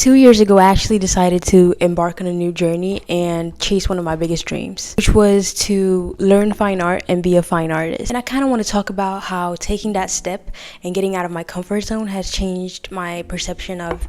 2 years ago, I actually decided to embark on a new journey and chase one of my biggest dreams, which was to learn fine art and be a fine artist. And I kind of want to talk about how taking that step and getting out of my comfort zone has changed my perception of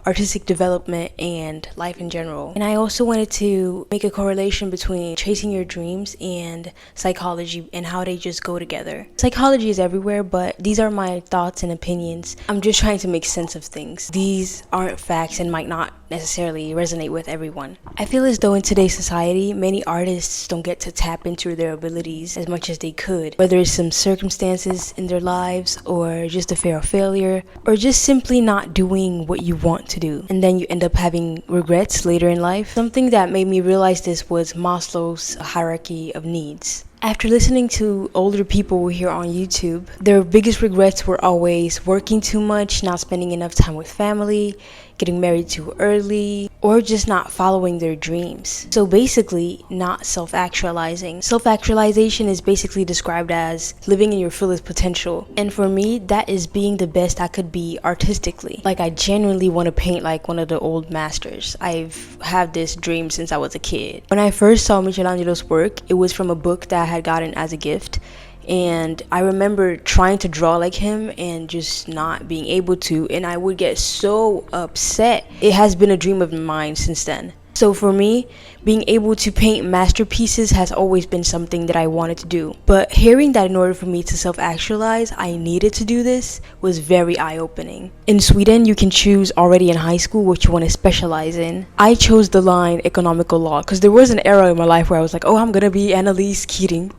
artistic development and life in general. And I also wanted to make a correlation between chasing your dreams and psychology and how they just go together. Psychology is everywhere, but these are my thoughts and opinions. I'm just trying to make sense of things. These aren't facts and might not necessarily resonate with everyone. I feel as though in today's society, many artists don't get to tap into their abilities as much as they could, whether it's some circumstances in their lives or just a fear of failure or just simply not doing what you want to do. And then you end up having regrets later in life. Something that made me realize this was Maslow's hierarchy of needs. After listening to older people here on YouTube, their biggest regrets were always working too much, not spending enough time with family, getting married too early, or just not following their dreams. So basically, not self-actualizing. Self-actualization is basically described as living in your fullest potential. And for me, that is being the best I could be artistically. Like, I genuinely want to paint like one of the old masters. I've had this dream since I was a kid. When I first saw Michelangelo's work, it was from a book that I had gotten as a gift. And I remember trying to draw like him and just not being able to, and I would get so upset. It has been a dream of mine since then. So for me, being able to paint masterpieces has always been something that I wanted to do. But hearing that in order for me to self-actualize, I needed to do this was very eye-opening. In Sweden, you can choose already in high school what you want to specialize in. I chose the line economical law because there was an era in my life where I was like, oh, I'm gonna be Annalise Keating.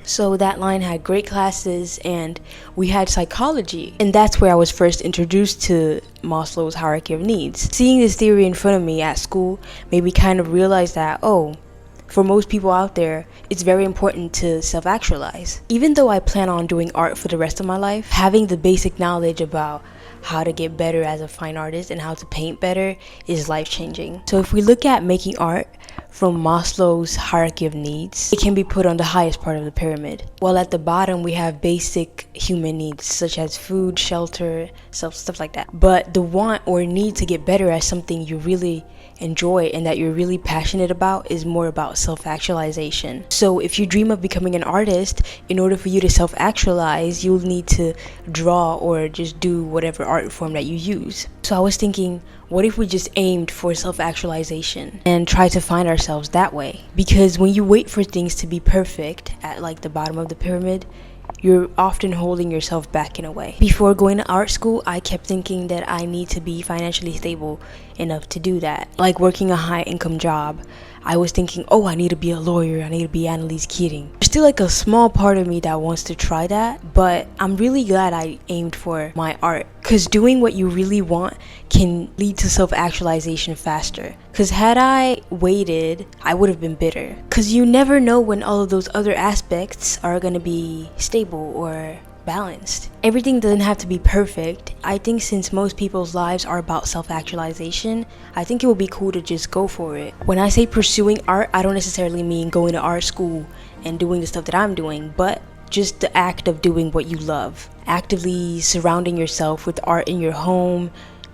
So that line had great classes and we had psychology. And that's where I was first introduced to Maslow's hierarchy of needs. Seeing this theory in front of me at school made me kind of realize that, oh, for most people out there, it's very important to self-actualize. Even though I plan on doing art for the rest of my life, having the basic knowledge about how to get better as a fine artist and how to paint better is life-changing. So if we look at making art from Maslow's hierarchy of needs, it can be put on the highest part of the pyramid. While at the bottom, we have basic human needs such as food, shelter, stuff like that. But the want or need to get better at something you really enjoy and that you're really passionate about is more about self-actualization. So if you dream of becoming an artist, in order for you to self-actualize, you'll need to draw or just do whatever art form that you use. So I was thinking, what if we just aimed for self-actualization and try to find ourselves that way? Because when you wait for things to be perfect at like the bottom of the pyramid, you're often holding yourself back in a way. Before going to art school, I kept thinking that I need to be financially stable enough to do that. Like working a high income job, I was thinking, oh, I need to be a lawyer, I need to be Annalise Keating. There's still like a small part of me that wants to try that, but I'm really glad I aimed for my art. Because doing what you really want can lead to self-actualization faster. Because had I waited, I would have been bitter. Because you never know when all of those other aspects are going to be stable or balanced. Everything doesn't have to be perfect. I think since most people's lives are about self-actualization, I think it would be cool to just go for it. When I say pursuing art, I don't necessarily mean going to art school and doing the stuff that I'm doing, but just the act of doing what you love. Actively surrounding yourself with art in your home,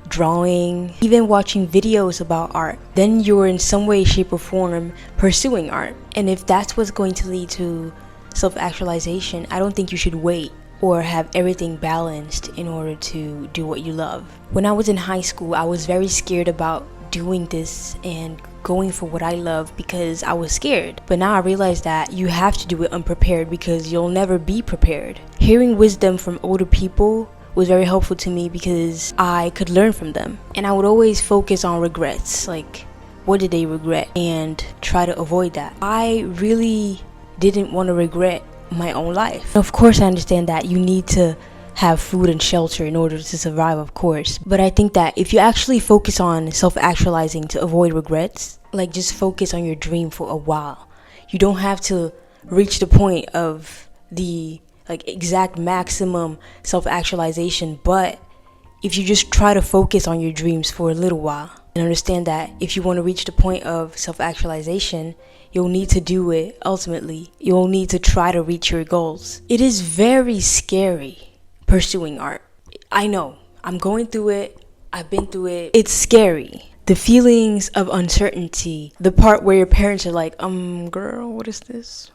drawing, even watching videos about art. Then you're in some way, shape, or form pursuing art. And if that's what's going to lead to self-actualization, I don't think you should wait or have everything balanced in order to do what you love. When I was in high school, I was very scared about doing this and going for what I love because I was scared. But now I realize that you have to do it unprepared because you'll never be prepared. Hearing wisdom from older people was very helpful to me because I could learn from them. And I would always focus on regrets, like what did they regret, and try to avoid that. I really didn't want to regret my own life. Of course, I understand that you need to have food and shelter in order to survive, of course. But I think that if you actually focus on self-actualizing to avoid regrets, like just focus on your dream for a while. You don't have to reach the point of the like exact maximum self-actualization, but if you just try to focus on your dreams for a little while and understand that if you want to reach the point of self-actualization, you'll need to do it ultimately. You'll need to try to reach your goals. It is very scary pursuing art. I know. I'm going through it. I've been through it. It's scary. The feelings of uncertainty, the part where your parents are like, girl, what is this?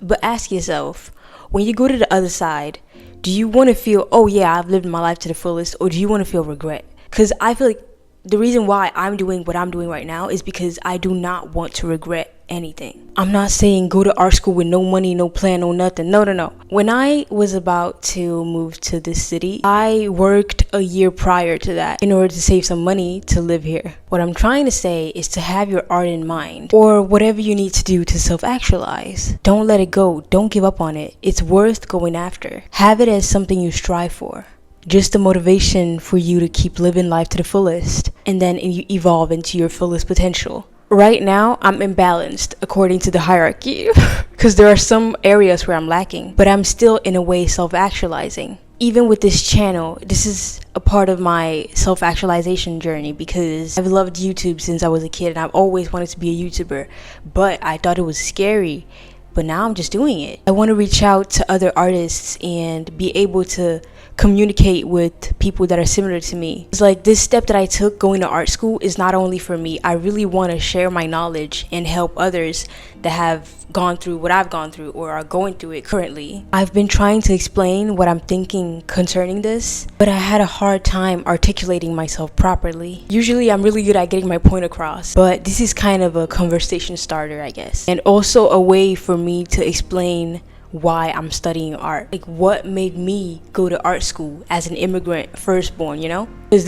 But ask yourself, when you go to the other side, do you want to feel, oh yeah, I've lived my life to the fullest, or do you want to feel regret? Because I feel like the reason why I'm doing what I'm doing right now is because I do not want to regret anything. I'm not saying go to art school with no money, no plan, no nothing. No. When I was about to move to this city, I worked a year prior to that in order to save some money to live here. What I'm trying to say is to have your art in mind, or whatever you need to do to self-actualize. Don't let it go. Don't give up on it. It's worth going after. Have it as something you strive for. Just a motivation for you to keep living life to the fullest, and then you evolve into your fullest potential. Right now, I'm imbalanced according to the hierarchy because there are some areas where I'm lacking, but I'm still in a way self-actualizing. Even with this channel, this is a part of my self-actualization journey because I've loved YouTube since I was a kid and I've always wanted to be a YouTuber, but I thought it was scary. But now I'm just doing it. I want to reach out to other artists and be able to communicate with people that are similar to me. It's like this step that I took going to art school is not only for me. I really want to share my knowledge and help others that have gone through what I've gone through or are going through it currently. I've been trying to explain what I'm thinking concerning this, but I had a hard time articulating myself properly. Usually I'm really good at getting my point across, but this is kind of a conversation starter, I guess. And also a way for me to explain why I'm studying art. Like what made me go to art school as an immigrant firstborn, you know? Because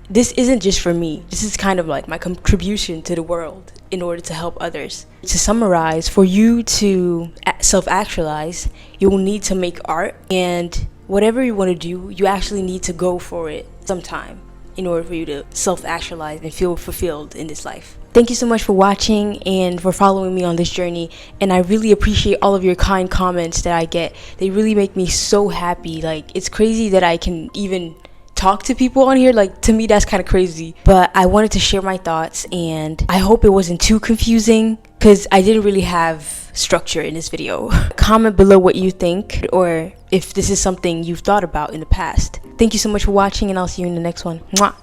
this isn't just for me. This is kind of like my contribution to the world in order to help others. To summarize, for you to self-actualize, you will need to make art, and whatever you want to do, you actually need to go for it sometime in order for you to self-actualize and feel fulfilled in this life. Thank you so much for watching and for following me on this journey, and I really appreciate all of your kind comments that I get. They really make me so happy. Like, it's crazy that I can even talk to people on here. Like, to me that's kind of crazy, but I wanted to share my thoughts, and I hope it wasn't too confusing because I didn't really have structure in this video. Comment below what you think, or if this is something you've thought about in the past. Thank you so much for watching, and I'll see you in the next one. Mwah.